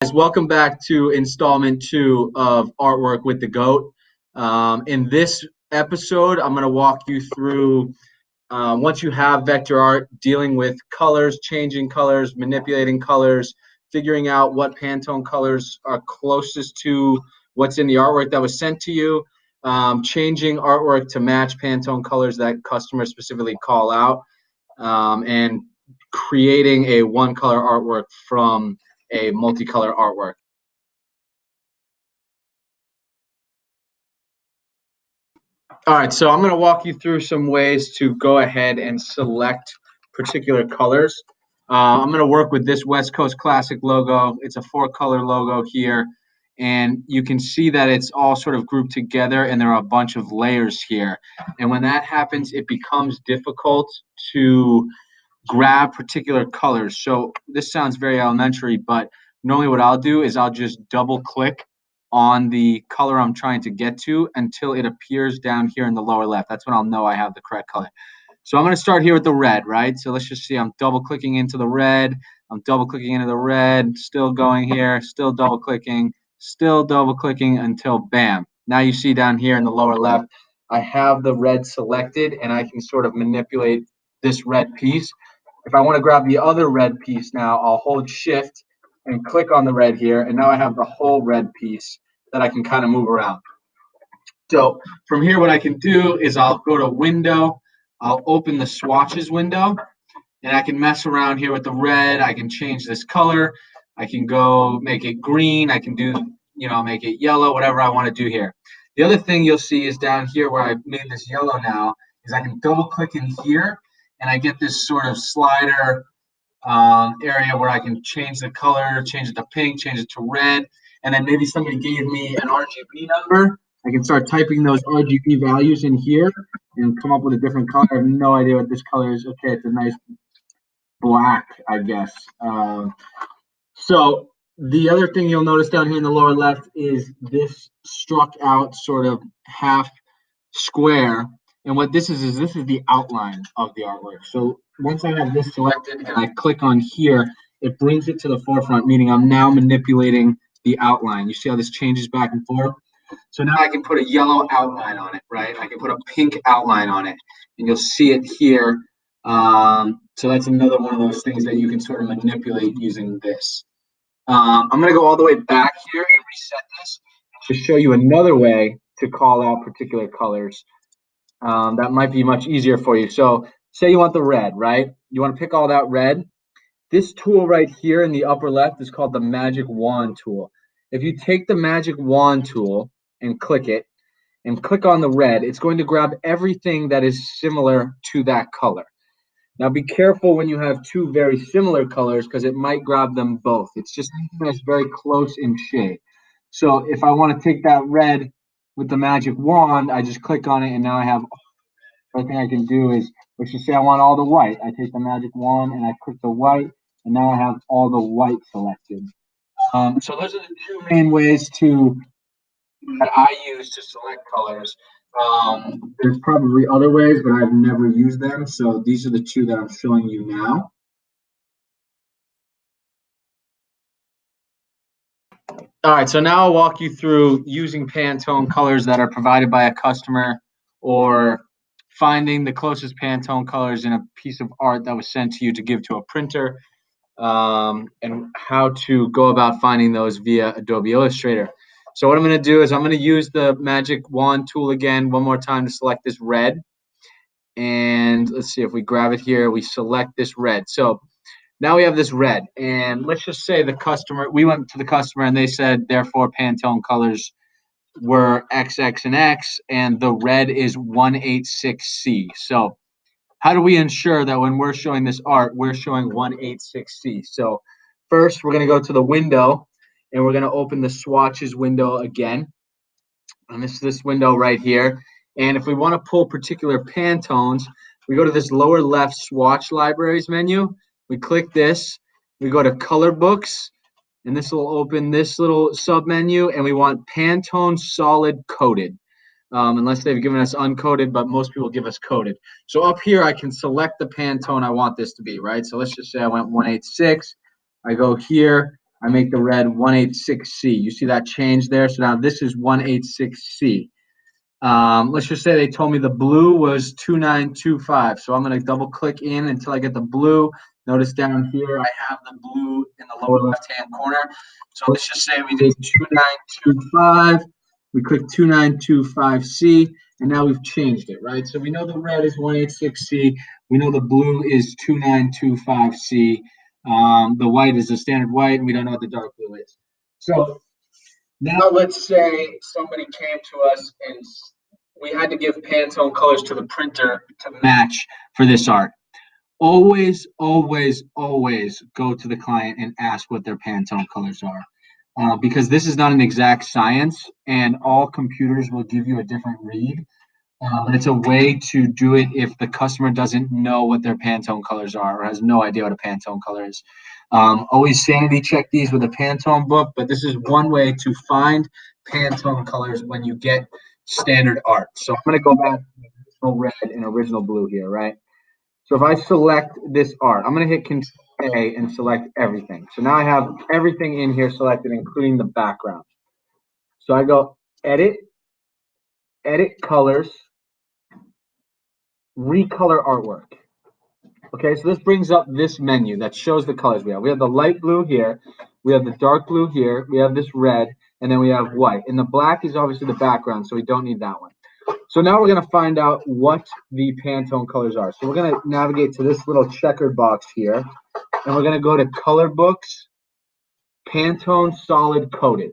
Guys, welcome back to installment 2 of Artwork with the GOAT. In this episode, I'm going to walk you through once you have vector art, dealing with colors, changing colors, manipulating colors, figuring out what Pantone colors are closest to what's in the artwork that was sent to you, changing artwork to match Pantone colors that customers specifically call out, and creating a one-color artwork from a multicolor artwork. All right, so I'm going to walk you through some ways to go ahead and select particular colors. I'm going to work with this West Coast Classic logo. It's a 4-color logo here, and you can see that it's all sort of grouped together, and there are a bunch of layers here. And when that happens, it becomes difficult to grab particular colors. So this sounds very elementary, but normally what I'll do is I'll just double click on the color I'm trying to get to until it appears down here in the lower left. That's when I'll know I have the correct color. So I'm going to start here with the red, right? So let's just see, I'm double clicking into the red. I'm double clicking into the red, still going here, still double clicking until bam. Now you see down here in the lower left, I have the red selected and I can sort of manipulate this red piece. If I want to grab the other red piece now, I'll hold shift and click on the red here, and now I have the whole red piece that I can kind of move around. So from here, what I can do is I'll go to window, I'll open the swatches window, and I can mess around here with the red. I can change this color. I can go make it green. I can do, make it yellow, whatever I want to do here. The other thing you'll see is down here where I've made this yellow now is I can double click in here and I get this sort of slider area where I can change the color, change it to pink, change it to red, and then maybe somebody gave me an RGB number. I can start typing those RGB values in here and come up with a different color. I have no idea what this color is. Okay, it's a nice black, I guess. So the other thing you'll notice down here in the lower left is this struck out sort of half square. And what this is this is the outline of the artwork. So once I have this selected and I click on here, it brings it to the forefront, meaning I'm now manipulating the outline. You see how this changes back and forth? So now I can put a yellow outline on it, right? I can put a pink outline on it, and you'll see it here. So that's another one of those things that you can sort of manipulate using this. I'm going to go all the way back here and reset this to show you another way to call out particular colors. That might be much easier for you. So say you want the red, right? You want to pick all that red. This tool right here in the upper left is called the Magic Wand tool. If you take the Magic Wand tool and click it and click on the red, it's going to grab everything that is similar to that color. Now be careful when you have two very similar colors because it might grab them both. It's just that's very close in shade. So if I want to take that red with the magic wand, I just click on it and now I have, the thing I can do is, let's just say I want all the white. I take the magic wand and I click the white and now I have all the white selected. So those are the two main ways that I use to select colors. There's probably other ways, but I've never used them. So these are the two that I'm showing you now. All right, so now I'll walk you through using Pantone colors that are provided by a customer or finding the closest Pantone colors in a piece of art that was sent to you to give to a printer, and how to go about finding those via Adobe Illustrator. So what I'm going to do is I'm going to use the Magic Wand tool again one more time to select this red. And let's see if we grab it here, we select this red. So now we have this red, and let's just say we went to the customer and they said, therefore Pantone colors were XX and X, and the red is 186C. So how do we ensure that when we're showing this art, we're showing 186C? So first, we're going to go to the window, and we're going to open the swatches window again. And this is this window right here. And if we want to pull particular Pantones, we go to this lower left swatch libraries menu. We click this. We go to color books, and this will open this little sub menu, and we want Pantone solid coated. Unless they've given us uncoated, but most people give us coated. So up here, I can select the Pantone I want this to be, right? So let's just say I want 186. I go here, I make the red 186C. You see that change there? So now this is 186C. Let's just say they told me the blue was 2925. So I'm going to double click in until I get the blue. Notice down here I have the blue in the lower left-hand corner. So let's just say we did 2925. We click 2925C, and now we've changed it, right? So we know the red is 186C. We know the blue is 2925C. The white is the standard white, and we don't know what the dark blue is. So now let's say somebody came to us and we had to give Pantone colors to the printer to match for this art. Always, always, always go to the client and ask what their Pantone colors are. Because this is not an exact science, and all computers will give you a different read. It's a way to do it if the customer doesn't know what their Pantone colors are or has no idea what a Pantone color is. Always sanity check these with a Pantone book, but this is one way to find Pantone colors when you get standard art. So I'm going to go back to original red and original blue here, right? So if I select this art, I'm going to hit Control A and select everything. So now I have everything in here selected, including the background. So I go Edit, Edit Colors, Recolor Artwork. Okay, so this brings up this menu that shows the colors we have. We have the light blue here, we have the dark blue here, we have this red, and then we have white. And the black is obviously the background, so we don't need that one. So now we're going to find out what the Pantone colors are. So we're going to navigate to this little checkered box here, and we're going to go to Color Books, Pantone Solid Coated.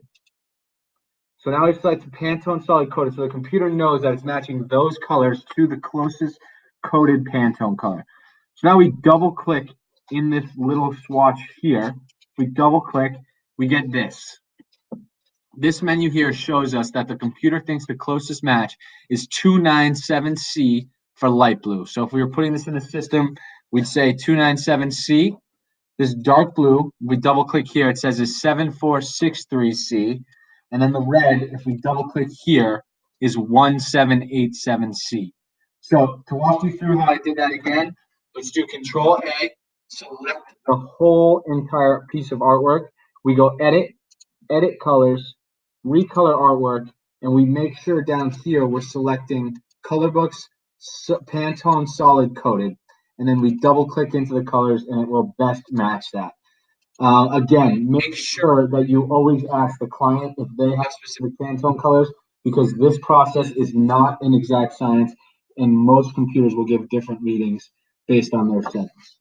So now we select Pantone Solid Coated, so the computer knows that it's matching those colors to the closest coated Pantone color. So now we double click in this little swatch here. We double click, we get this. This menu here shows us that the computer thinks the closest match is 297C for light blue. So if we were putting this in the system, we'd say 297C. This dark blue, we double click here, it says is 7463C. And then the red, if we double click here, is 1787C. So to walk you through how I did that again, let's do Control A, select the whole entire piece of artwork. We go Edit, Edit Colors, Recolor Artwork, and we make sure down here we're selecting Color Books, Pantone Solid Coated, and then we double click into the colors and it will best match that. Again, make sure that you always ask the client if they have specific Pantone colors, because this process is not an exact science and most computers will give different readings based on their settings.